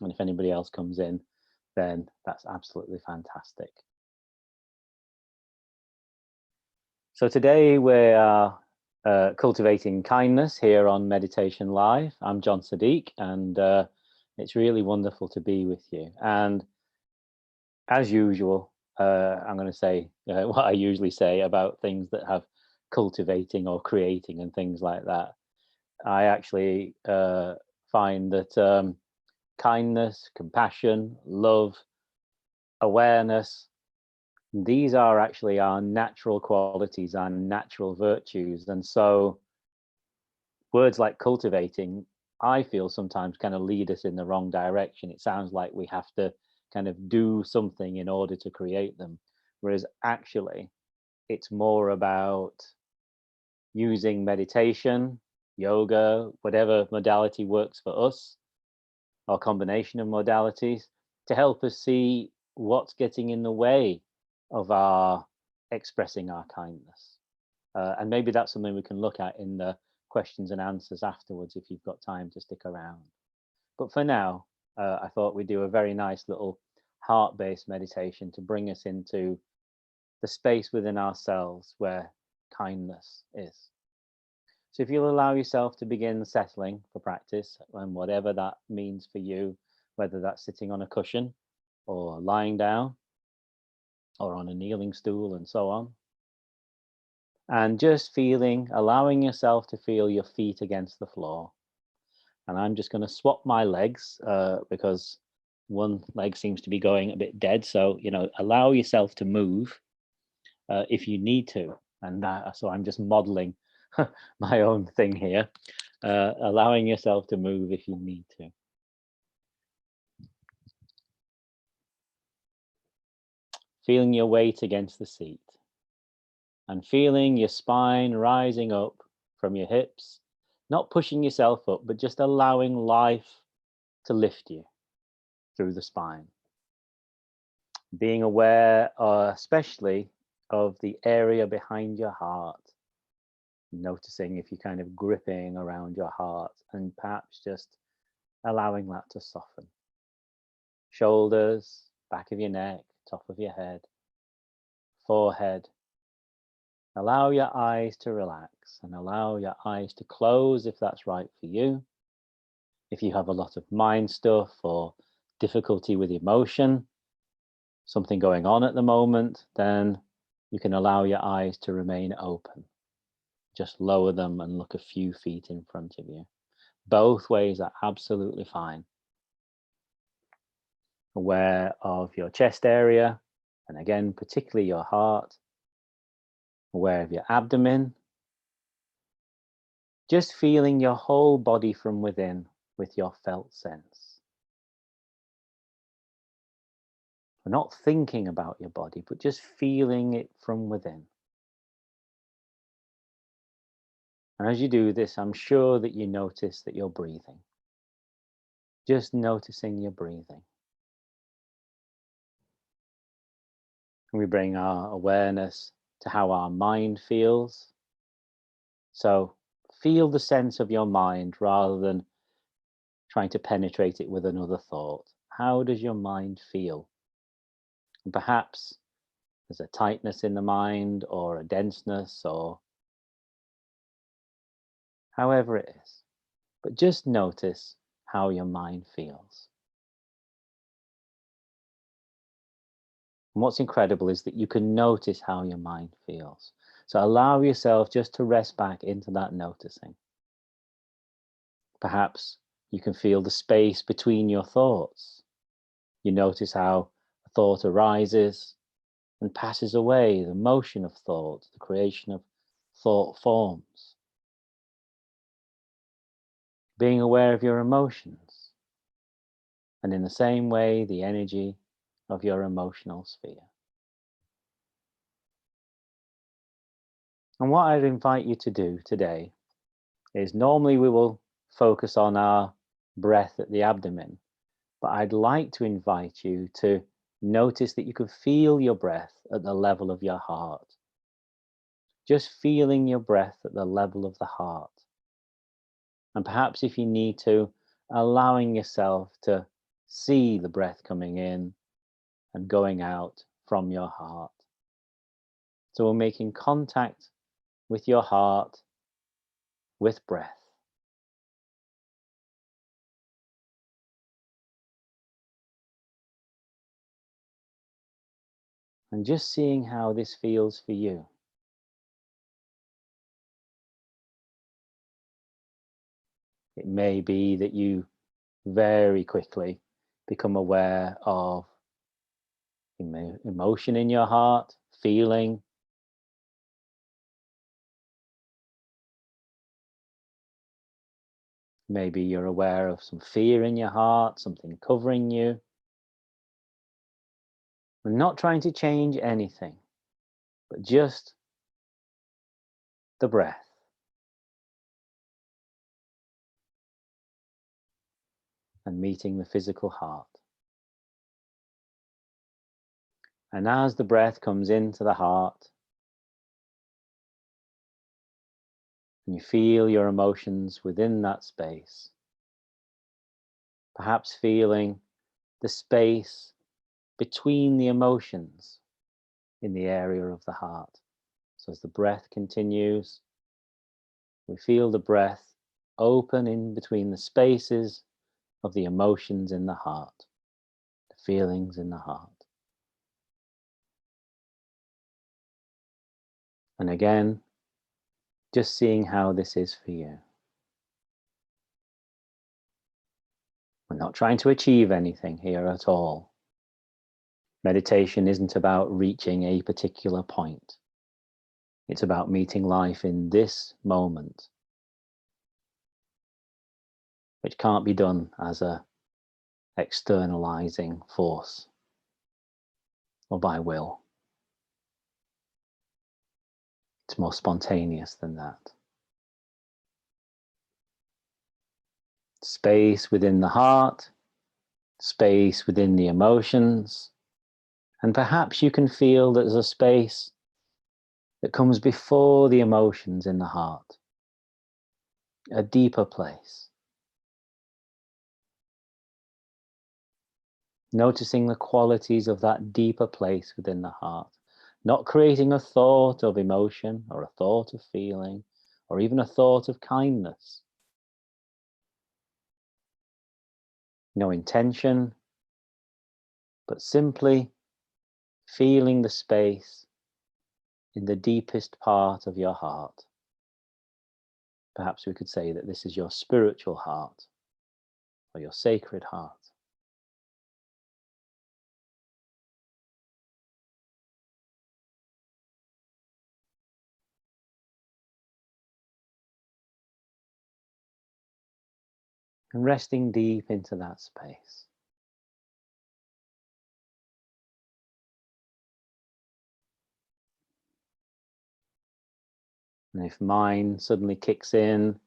if anybody else comes in, then that's absolutely fantastic. So today we are cultivating kindness here on Meditation Live. I'm John Siddique, and it's really wonderful to be with you. And as usual, I'm going to say what I usually say about things that have cultivating or creating and things like that. I actually find that kindness, compassion, love, awareness, these are actually our natural qualities, our natural virtues. And so words like cultivating, I feel sometimes kind of lead us in the wrong direction. It sounds like we have to kind of do something in order to create them. Whereas actually, it's more about using meditation, yoga, whatever modality works for us, or combination of modalities, to help us see what's getting in the way of our expressing our kindness. And maybe that's something we can look at in the questions and answers afterwards if you've got time to stick around. But for now, I thought we'd do a very nice little heart-based meditation to bring us into the space within ourselves where kindness is. So if you'll allow yourself to begin settling for practice, and whatever that means for you, whether that's sitting on a cushion or lying down or on a kneeling stool and so on. And just allowing yourself to feel your feet against the floor. And I'm just going to swap my legs because one leg seems to be going a bit dead. So, allow yourself to move if you need to. And so I'm just modeling my own thing here, allowing yourself to move if you need to. Feeling your weight against the seat and feeling your spine rising up from your hips, not pushing yourself up, but just allowing life to lift you through the spine. Being aware, especially of the area behind your heart, noticing if you're kind of gripping around your heart and perhaps just allowing that to soften. Shoulders, back of your neck, top of your head, forehead. Allow your eyes to relax and allow your eyes to close if that's right for you. If you have a lot of mind stuff or difficulty with emotion, something going on at the moment, then you can allow your eyes to remain open. Just lower them and look a few feet in front of you. Both ways are absolutely fine. Aware of your chest area, and again, particularly your heart. Aware of your abdomen. Just feeling your whole body from within with your felt sense. We're not thinking about your body, but just feeling it from within. And as you do this, I'm sure that you notice that you're breathing. Just noticing your breathing. And we bring our awareness to how our mind feels. So feel the sense of your mind rather than trying to penetrate it with another thought. How does your mind feel? And perhaps there's a tightness in the mind or a denseness or however it is. But just notice how your mind feels. And what's incredible is that you can notice how your mind feels. So allow yourself just to rest back into that noticing. Perhaps you can feel the space between your thoughts. You notice how a thought arises and passes away, the motion of thought, the creation of thought forms. Being aware of your emotions. And in the same way, the energy of your emotional sphere. And what I'd invite you to do today is normally we will focus on our breath at the abdomen, but I'd like to invite you to notice that you can feel your breath at the level of your heart. Just feeling your breath at the level of the heart. And perhaps if you need to, allowing yourself to see the breath coming in and going out from your heart. So we're making contact with your heart, with breath. And just seeing how this feels for you. It may be that you very quickly become aware of emotion in your heart, feeling. Maybe you're aware of some fear in your heart, something covering you. We're not trying to change anything, but just the breath. And meeting the physical heart. And as the breath comes into the heart, and you feel your emotions within that space, perhaps feeling the space between the emotions in the area of the heart. So as the breath continues, we feel the breath open in between the spaces of the emotions in the heart, the feelings in the heart. And again, just seeing how this is for you. We're not trying to achieve anything here at all. Meditation isn't about reaching a particular point. It's about meeting life in this moment, which can't be done as a externalizing force or by will. It's more spontaneous than that. Space within the heart, space within the emotions, and perhaps you can feel that there's a space that comes before the emotions in the heart, a deeper place. Noticing the qualities of that deeper place within the heart, not creating a thought of emotion or a thought of feeling or even a thought of kindness. No intention, but simply feeling the space in the deepest part of your heart. Perhaps we could say that this is your spiritual heart or your sacred heart. And resting deep into that space. And if mind suddenly kicks in,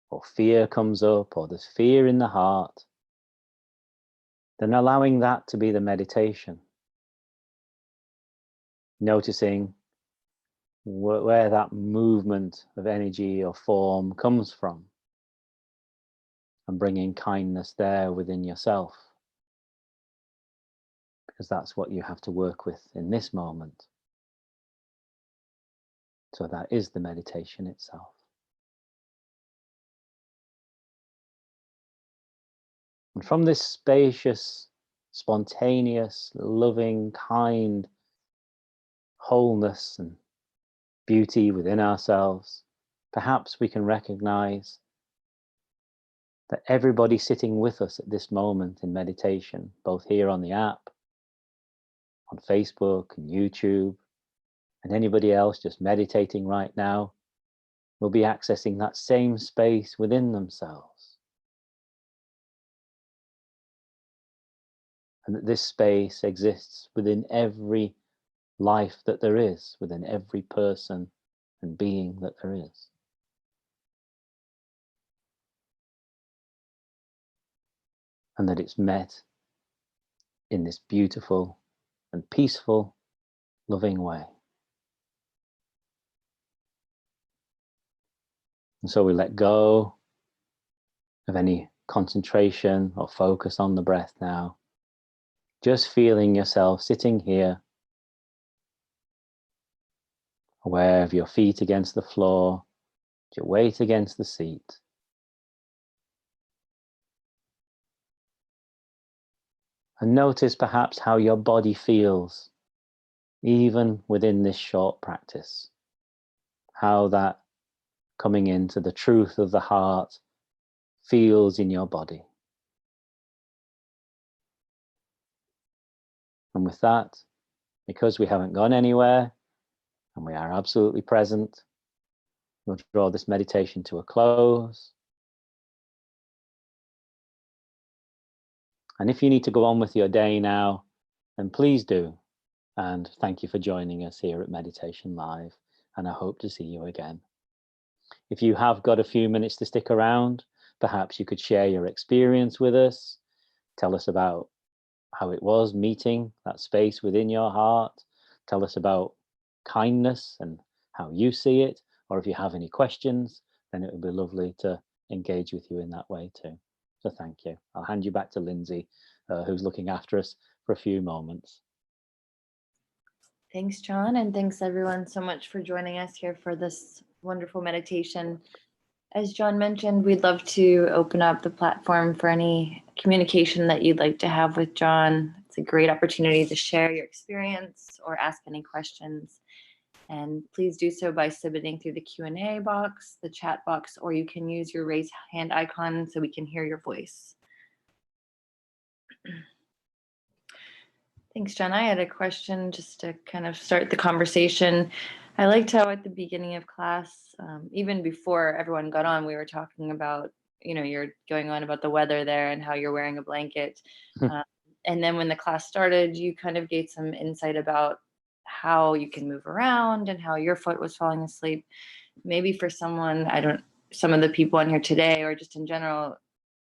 or fear comes up, or there's fear in the heart, then allowing that to be the meditation. Noticing where that movement of energy or form comes from, and bringing kindness there within yourself. Because that's what you have to work with in this moment. So that is the meditation itself. And from this spacious, spontaneous, loving, kind wholeness and beauty within ourselves, perhaps we can recognize that everybody sitting with us at this moment in meditation, both here on the app, on Facebook and YouTube, and anybody else just meditating right now, will be accessing that same space within themselves. And that this space exists within every life that there is, within every person and being that there is. And that it's met in this beautiful and peaceful, loving way. And so we let go of any concentration or focus on the breath now. Just feeling yourself sitting here, aware of your feet against the floor, your weight against the seat. And notice perhaps how your body feels, even within this short practice. How that coming into the truth of the heart feels in your body. And with that, because we haven't gone anywhere and we are absolutely present, we'll draw this meditation to a close. And if you need to go on with your day now, then please do. And thank you for joining us here at Meditation Live. And I hope to see you again. If you have got a few minutes to stick around, perhaps you could share your experience with us. Tell us about how it was meeting that space within your heart. Tell us about kindness and how you see it. Or if you have any questions, then it would be lovely to engage with you in that way too. So thank you. I'll hand you back to Lindsay, who's looking after us for a few moments. Thanks, John, and thanks everyone so much for joining us here for this wonderful meditation. As John mentioned, we'd love to open up the platform for any communication that you'd like to have with John. It's a great opportunity to share your experience or ask any questions. And please do so by submitting through the Q&A box, the chat box, or you can use your raise hand icon so we can hear your voice. Thanks, John. I had a question just to kind of start the conversation. I liked how at the beginning of class, even before everyone got on, we were talking about, you're going on about the weather there and how you're wearing a blanket. And then when the class started, you kind of gave some insight about how you can move around and how your foot was falling asleep. Maybe for someone, some of the people on here today or just in general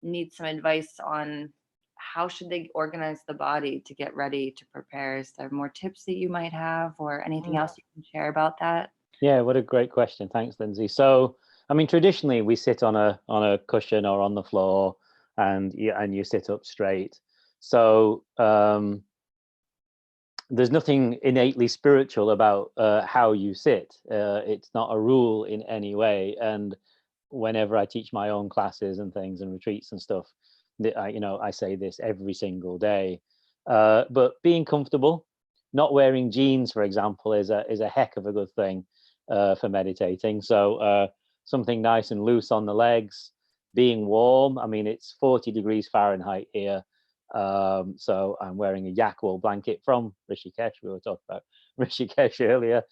need some advice on how should they organize the body to get ready to prepare? Is there more tips that you might have or anything else you can share about that? Yeah, what a great question. Thanks, Lindsay. So, I mean, traditionally we sit on a cushion or on the floor and you sit up straight. So there's nothing innately spiritual about how you sit. It's not a rule in any way. And whenever I teach my own classes and things and retreats and stuff, I say this every single day. But being comfortable, not wearing jeans, for example, is a heck of a good thing for meditating. So something nice and loose on the legs, being warm. I mean, it's 40 degrees Fahrenheit here. So I'm wearing a yak wool blanket from Rishikesh. We were talking about Rishikesh earlier,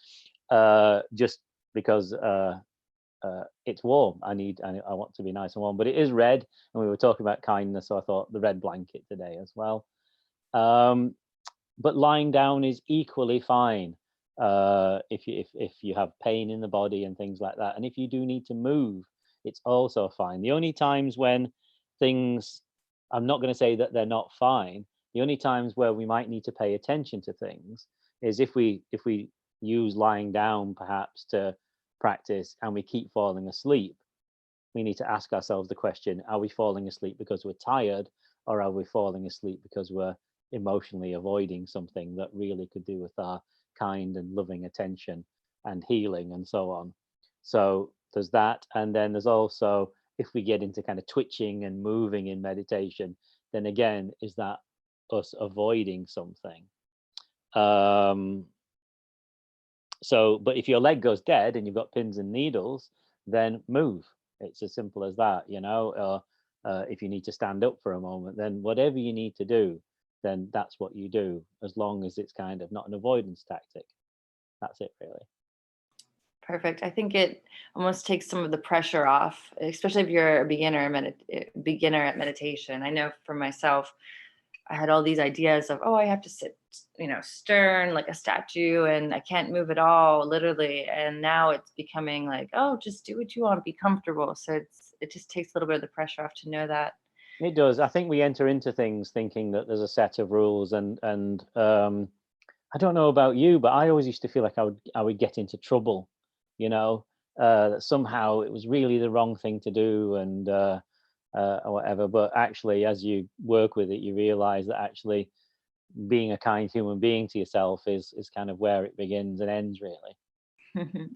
just because it's warm. I want to be nice and warm, but it is red, and we were talking about kindness, so I thought the red blanket today as well. But lying down is equally fine if you have pain in the body and things like that, and if you do need to move, it's also fine. The only times when things, I'm not going to say that they're not fine. The only times where we might need to pay attention to things is if we use lying down perhaps to practice and we keep falling asleep. We need to ask ourselves the question, are we falling asleep because we're tired, or are we falling asleep because we're emotionally avoiding something that really could do with our kind and loving attention and healing and so on? So there's that. And then there's also, if we get into kind of twitching and moving in meditation, then again, is that us avoiding something? So, but if your leg goes dead and you've got pins and needles, then move. It's as simple as that, or if you need to stand up for a moment, then whatever you need to do, then that's what you do, as long as it's kind of not an avoidance tactic. That's it, really. Perfect. I think it almost takes some of the pressure off, especially if you're a beginner at meditation. I know for myself, I had all these ideas of, I have to sit, stern like a statue and I can't move at all, literally. And now it's becoming like, just do what you want, be comfortable. So it just takes a little bit of the pressure off to know that. It does. I think we enter into things thinking that there's a set of rules, and I don't know about you, but I always used to feel like I would get into trouble, that somehow it was really the wrong thing to do, and or whatever. But actually, as you work with it, you realize that actually being a kind human being to yourself is kind of where it begins and ends, really.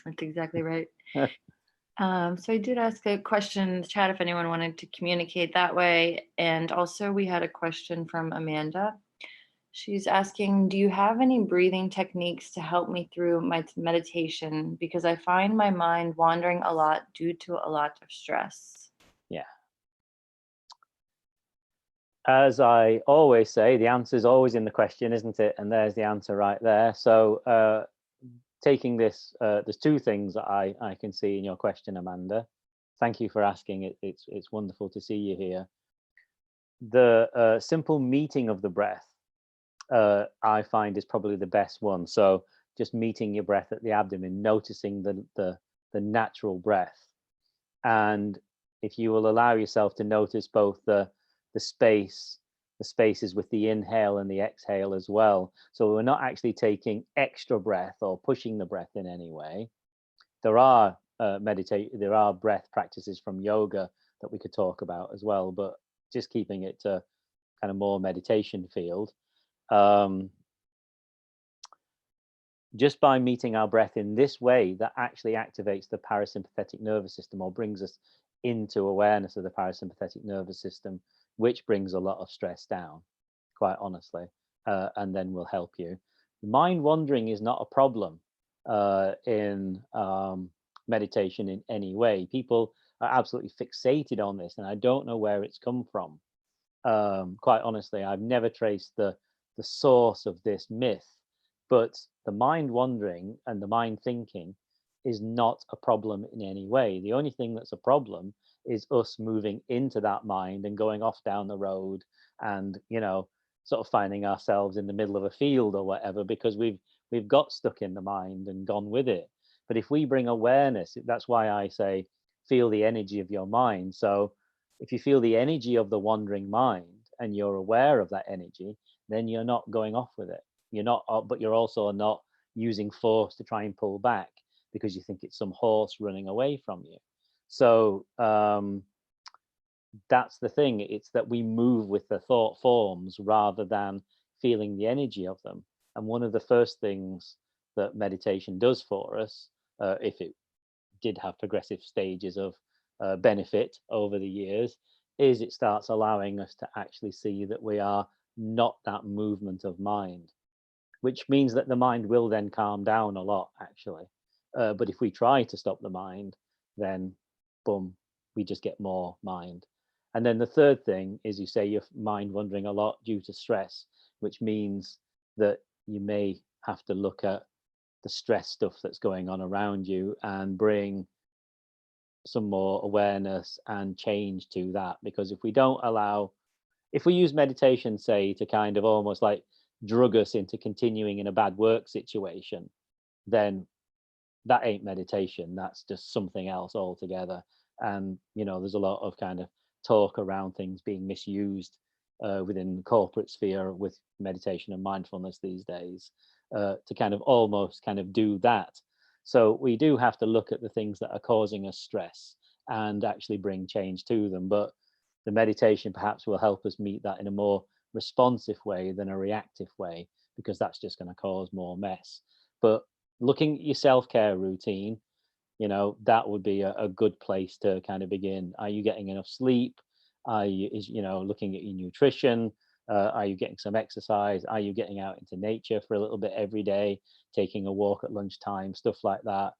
That's exactly right. So I did ask a question in the chat if anyone wanted to communicate that way. And also we had a question from Amanda. She's asking, do you have any breathing techniques to help me through my meditation? Because I find my mind wandering a lot due to a lot of stress. Yeah. As I always say, the answer is always in the question, isn't it? And there's the answer right there. So taking this, there's two things that I can see in your question, Amanda. Thank you for asking it. It's wonderful to see you here. The simple meeting of the breath, I find, is probably the best one. So just meeting your breath at the abdomen, noticing the natural breath. And if you will allow yourself to notice both the spaces with the inhale and the exhale as well. So we're not actually taking extra breath or pushing the breath in any way. There are there are breath practices from yoga that we could talk about as well, but just keeping it to kind of more meditation field. Just by meeting our breath in this way, that actually activates the parasympathetic nervous system, or brings us into awareness of the parasympathetic nervous system, which brings a lot of stress down, quite honestly, and then will help you. Mind wandering is not a problem in meditation in any way. People are absolutely fixated on this, and I don't know where it's come from. Quite honestly, I've never traced the source of this myth, but the mind wandering and the mind thinking is not a problem in any way. The only thing that's a problem is us moving into that mind and going off down the road, and sort of finding ourselves in the middle of a field or whatever, because we've got stuck in the mind and gone with it. But if we bring awareness, that's why I say feel the energy of your mind. So if you feel the energy of the wandering mind and you're aware of that energy, then you're not going off with it. You're not, but you're also not using force to try and pull back because you think it's some horse running away from you. So that's the thing. It's that we move with the thought forms rather than feeling the energy of them. And one of the first things that meditation does for us, if it did have progressive stages of benefit over the years, is it starts allowing us to actually see that we are not that movement of mind, which means that the mind will then calm down a lot, actually. But if we try to stop the mind, then boom, we just get more mind. And then the third thing is, you say your mind wandering a lot due to stress, which means that you may have to look at the stress stuff that's going on around you and bring some more awareness and change to that. Because if we use meditation, say, to kind of almost like drug us into continuing in a bad work situation, then that ain't meditation. That's just something else altogether. And there's a lot of kind of talk around things being misused within the corporate sphere with meditation and mindfulness these days, to kind of almost kind of do that. So we do have to look at the things that are causing us stress and actually bring change to them. But the meditation perhaps will help us meet that in a more responsive way than a reactive way, because that's just going to cause more mess. But looking at your self-care routine, that would be a good place to kind of begin. Are you getting enough sleep? Are you looking at your nutrition? Are you getting some exercise? Are you getting out into nature for a little bit every day, taking a walk at lunchtime, stuff like that?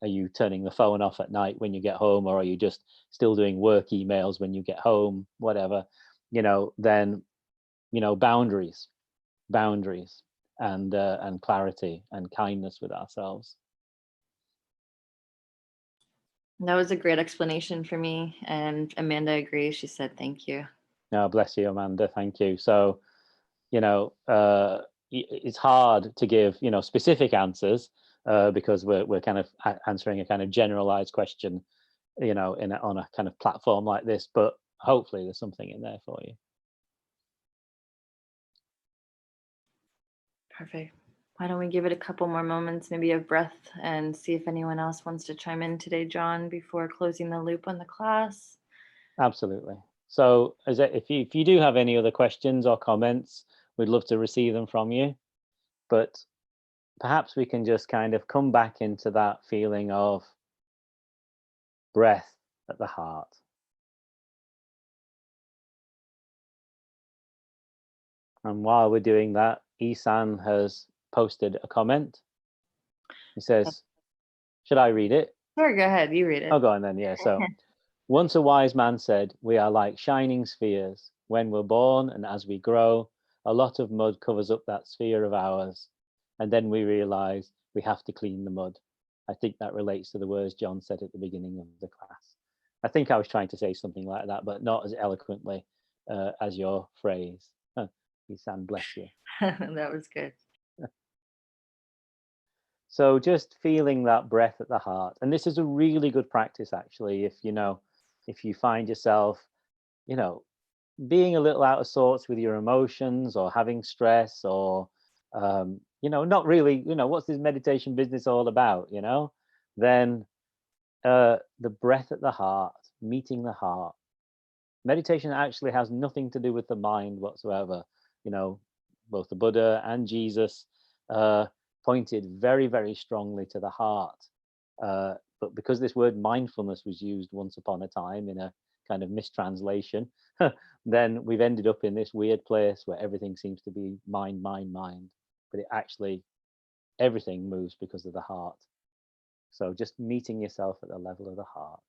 Are you turning the phone off at night when you get home, or are you just still doing work emails when you get home? Whatever, then boundaries, and clarity and kindness with ourselves. That was a great explanation for me. And Amanda agrees. She said, thank you. No, bless you, Amanda. Thank you. So, it's hard to give, specific answers because we're kind of answering a kind of generalized question, on a kind of platform like this. But hopefully, there's something in there for you. Perfect. Why don't we give it a couple more moments, maybe of breath, and see if anyone else wants to chime in today, John, before closing the loop on the class. Absolutely. So if you do have any other questions or comments, we'd love to receive them from you. But perhaps we can just kind of come back into that feeling of breath at the heart. And while we're doing that, Isan has posted a comment. He says, should I read it? Sure, go ahead. You read it. I'll go on then, yeah. So, once a wise man said, we are like shining spheres. When we're born and as we grow, a lot of mud covers up that sphere of ours. And then we realize we have to clean the mud. I think that relates to the words John said at the beginning of the class. I think I was trying to say something like that, but not as eloquently as your phrase. Isan, bless you. That was good. So just feeling that breath at the heart. And this is a really good practice, actually, if if you find yourself, you know, being a little out of sorts with your emotions or having stress or not really, what's this meditation business all about, then the breath at the heart, meeting the heart. Meditation actually has nothing to do with the mind whatsoever. Both the Buddha and Jesus pointed very, very strongly to the heart. But because this word mindfulness was used once upon a time in a kind of mistranslation, then we've ended up in this weird place where everything seems to be mind, mind, mind. But everything moves because of the heart. So just meeting yourself at the level of the heart.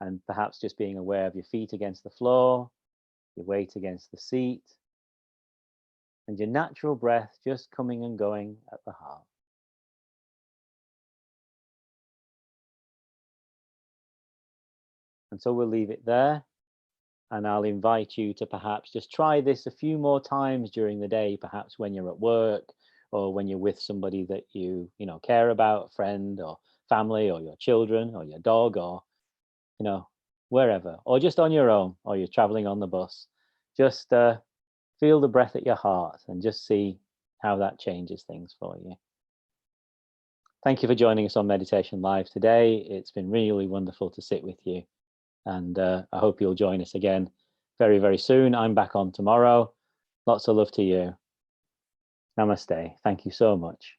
And perhaps just being aware of your feet against the floor, your weight against the seat, and your natural breath just coming and going at the heart. And so we'll leave it there. And I'll invite you to perhaps just try this a few more times during the day, perhaps when you're at work or when you're with somebody that you care about, a friend or family or your children or your dog or, wherever, or just on your own, or you're traveling on the bus. Just feel the breath at your heart and just see how that changes things for you. Thank you for joining us on Meditation Live today. It's been really wonderful to sit with you. And I hope you'll join us again very, very soon. I'm back on tomorrow. Lots of love to you. Namaste. Thank you so much.